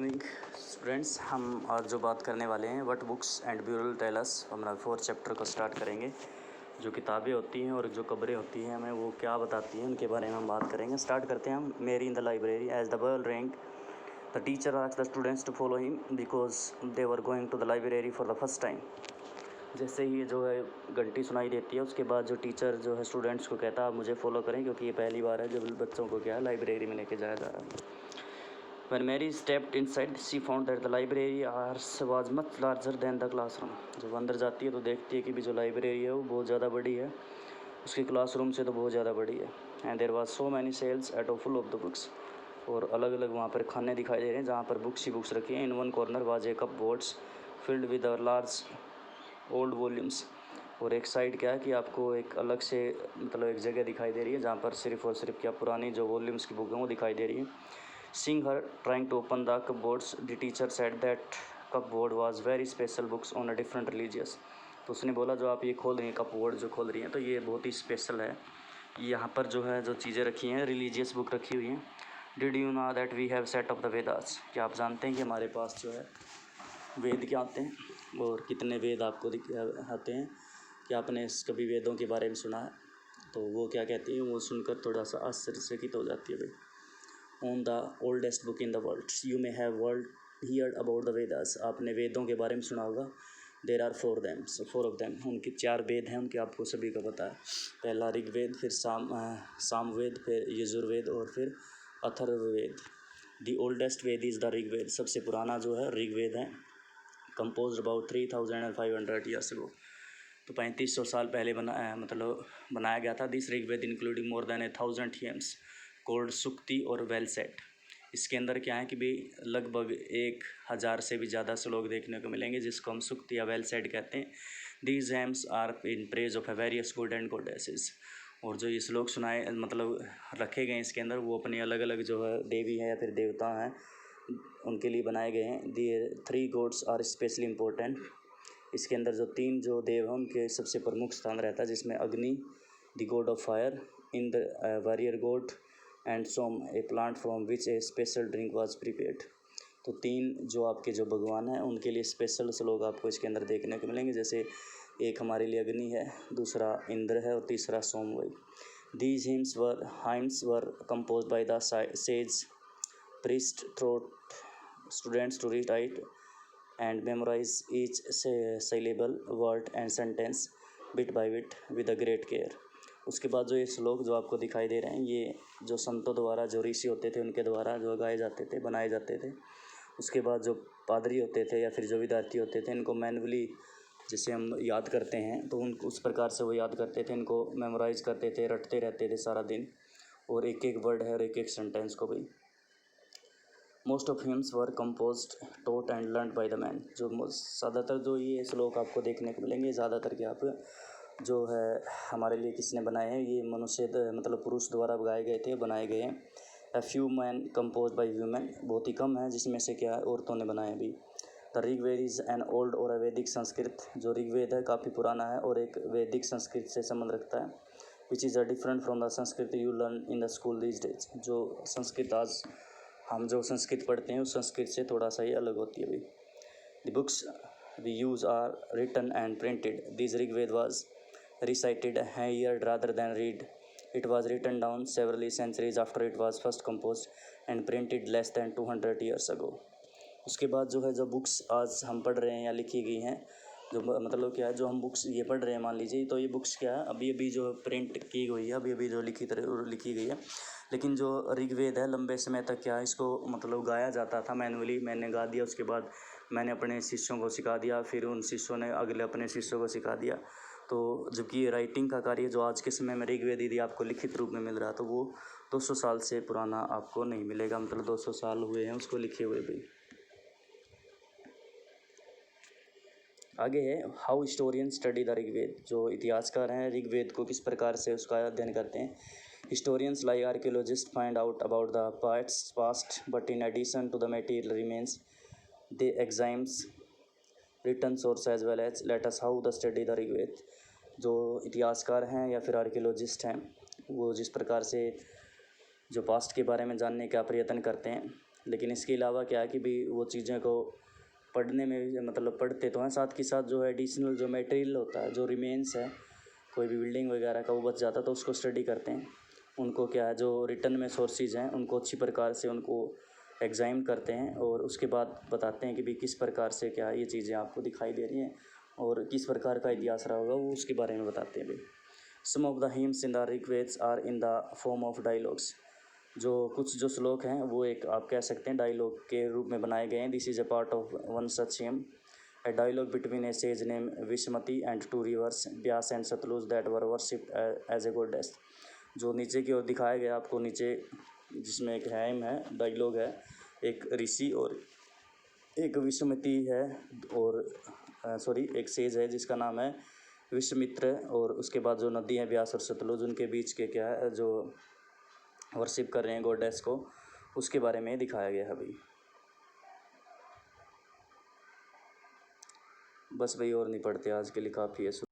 Morning students. हम आज जो बात करने वाले हैं what books and burial tell us, हमारा 4th चैप्टर को स्टार्ट करेंगे। जो किताबें होती हैं और जो खबरें होती हैं हमें वो क्या बताती हैं उनके बारे में हम बात करेंगे। स्टार्ट करते हैं हम। मेरी in the library as the bell rang the teacher asked the students to follow him because they were going to the library for the first time. जैसे ही जो है घंटी सुनाई देती है उसके बाद जो टीचर जो है स्टूडेंट्स को कहता है आप मुझे फॉलो करें, क्योंकि ये पहली बार है जब बच्चों को क्या है लाइब्रेरी में लेके जाया जा रहा है। When Mary stepped inside, she found that the library was much larger than the classroom. जब अंदर जाती है तो देखती है कि भी जो लाइब्रेरी है वो बहुत ज़्यादा बड़ी है, उसकी क्लासरूम से तो बहुत ज़्यादा बड़ी है। And there was so many shelves at full of the books. और अलग अलग वहाँ पर खाने दिखाई दे रहे हैं जहाँ पर बुक्स ही बुक्स रखी हैं। In one corner was a cupboards filled with a large old volumes. और एक साइड क्या है कि आपको एक अलग से मतलब एक जगह दिखाई दे रही है जहाँ पर सिर्फ और सिर्फ क्या पुरानी जो वॉल्यूम्स की बुक हैं वो दिखाई दे रही है। Seeing her trying to open the cupboards, the teacher said that cupboard was very special books on a different religious. तो उसने बोला जो आप ये खोल रही हैं कपबोर्ड जो खोल रही हैं तो ये बहुत ही स्पेशल है। यहाँ पर जो है जो चीज़ें रखी हैं रिलीजियस बुक रखी हुई हैं। Did you know that we have set of the Vedas, क्या आप जानते हैं कि हमारे पास जो है वेद क्या आते हैं और कितने वेद आपको आते हैं? क्या आपने कभी वेदों के बारे में सुना है? तो वो क्या कहती है, वो सुनकर थोड़ा सा आश्चर्यचकित हो जाती है भाई। On the oldest book in the world, you may have heard about the Vedas. आपने वेदों के बारे में सुना होगा। There are four of them. उनके 4 वेद हैं, उनके आपको सभी को पता है। पहला ऋग्वेद, फिर सामवेद, फिर यजुर्वेद और फिर Atharvaveda. The oldest Veda is the Rigveda, सबसे पुराना जो है ऋग्वेद है। Composed about 3500 years ago, तो 3500 साल पहले बनाया गया था। This Rigveda including more than 1000 hymns called sukti और वेल सेट। इसके अंदर क्या है कि भी लगभग 1000 से भी ज़्यादा श्लोक देखने को मिलेंगे जिसको हम सुक्ति या वेल सेट कहते हैं। These hymns are in praise of a various god and goddesses. और जो ये श्लोक सुनाए रखे गए हैं इसके अंदर वो अपनी अलग अलग जो है देवी है या फिर देवता हैं उनके लिए बनाए गए हैं। दी 3 गॉड्स आर स्पेशली इम्पोर्टेंट। इसके अंदर जो 3 जो देव हैं उनके सबसे प्रमुख स्थान रहता है, जिसमें Agni the god of fire, Indra warrior god and Soma a plant from which a special drink was prepared. तो 3 जो आपके जो भगवान हैं उनके लिए स्पेशल श्लोक आपको इसके अंदर देखने को मिलेंगे। जैसे एक हमारे लिए अग्नि है, दूसरा इंद्र है और तीसरा सोम। वही these hymns were compose by the sage priest थ्रोट students to rewrite and memorize each syllable, word and sentence bit by bit with a great care. उसके बाद जो ये श्लोक जो आपको दिखाई दे रहे हैं ये जो संतों द्वारा जो ऋषि होते थे उनके द्वारा जो गाए जाते थे, बनाए जाते थे। उसके बाद जो पादरी होते थे या फिर जो विद्यार्थी होते थे इनको मैनुअली जिसे हम याद करते हैं तो उन उस प्रकार से वो याद करते थे, इनको मेमोराइज़ करते थे, रटते रहते थे सारा दिन, और एक एक वर्ड है और एक एक सेंटेंस को भी। Most of hymns were composed taught and learn by the man. जो ज़्यादातर जो ये श्लोक आपको देखने को मिलेंगे ज़्यादातर कि आप जो है हमारे लिए किसने बनाए हैं, ये मनुष्य पुरुष द्वारा गाए गए थे, बनाए गए हैं। A few man compose by human, बहुत ही कम है जिसमें से क्या औरतों ने बनाए भी। The Rigveda is an old or a वैदिक संस्कृत। जो ऋग्वेद है काफ़ी पुराना है और एक वैदिक संस्कृत से संबंध रखता है। Which is a different from the Sanskrit you learn in the school these days. जो संस्कृत आज हम जो संस्कृत पढ़ते हैं उस संस्कृत से थोड़ा सा ही अलग होती है भाई। The books we use are written and printed. This Rigveda was recited heard rather than read. It was written down several centuries after it was first composed and printed less than 200 years ago. उसके बाद जो है जो books आज हम पढ़ रहे हैं या लिखी गई हैं, जो क्या है जो हम बुक्स ये पढ़ रहे हैं मान लीजिए, तो ये बुक्स क्या है अभी अभी जो प्रिंट की गई है, अभी अभी जो लिखी गई है। लेकिन जो ऋग्वेद है लंबे समय तक क्या है इसको गाया जाता था मैनुअली। मैंने गा दिया, उसके बाद मैंने अपने शिष्यों को सिखा दिया, फिर उन शिष्यों ने अगले अपने शिष्यों को सिखा दिया। तो जबकि ये राइटिंग का कार्य जो आज के समय में ऋग्वेद यदि आपको लिखित रूप में मिल रहा है तो वो 200 साल से पुराना आपको नहीं मिलेगा, 200 साल हुए हैं उसको लिखे हुए भी। आगे है how historian study the Rigveda. जो इतिहासकार हैं ऋग्वेद को किस प्रकार से उसका अध्ययन करते हैं। Historians like archaeologists find out about the past but in addition to the material remains they examine written source as well as let us how the study the Rigveda. जो इतिहासकार हैं या फिर आर्कियोलॉजिस्ट हैं वो जिस प्रकार से जो पास्ट के बारे में जानने का प्रयत्न करते हैं, लेकिन इसके अलावा क्या है कि भी वो चीज़ें को पढ़ने में भी मतलब पढ़ते तो हैं, साथ के साथ जो है एडिशनल जो मटेरियल होता है, जो रिमेन्स है कोई भी बिल्डिंग वगैरह का वो बच जाता है तो उसको स्टडी करते हैं। उनको क्या है जो रिटर्न में सोर्सेज हैं उनको अच्छी प्रकार से उनको एग्जामिन करते हैं और उसके बाद बताते हैं कि भी किस प्रकार से क्या ये चीज़ें आपको दिखाई दे रही हैं और किस प्रकार का इतिहास रहा होगा वो उसके बारे में बताते हैं भाई। Some of the hymns in the Rigvedas are in the form of dialogues. जो कुछ जो श्लोक हैं वो एक आप कह सकते हैं डायलॉग के रूप में बनाए गए हैं। This is a part of one such him, a dialogue between a sage named Vishmati and two rivers, Vyas and Satluj, that were worshipped as a goddess। जो नीचे की ओर दिखाया गया आपको नीचे, जिसमें एक हैम है, डायलॉग है, एक ऋषि और एक विश्वमित्री है और सॉरी एक सेज है जिसका नाम है विश्वामित्र, और उसके बाद जो नदी है व्यास और सतलुज उनके बीच के क्या है जो वर्शिप कर रहे हैं गॉडेस को, उसके बारे में दिखाया गया है भाई। बस भाई और नहीं पढ़ते, आज के लिए काफ़ी है।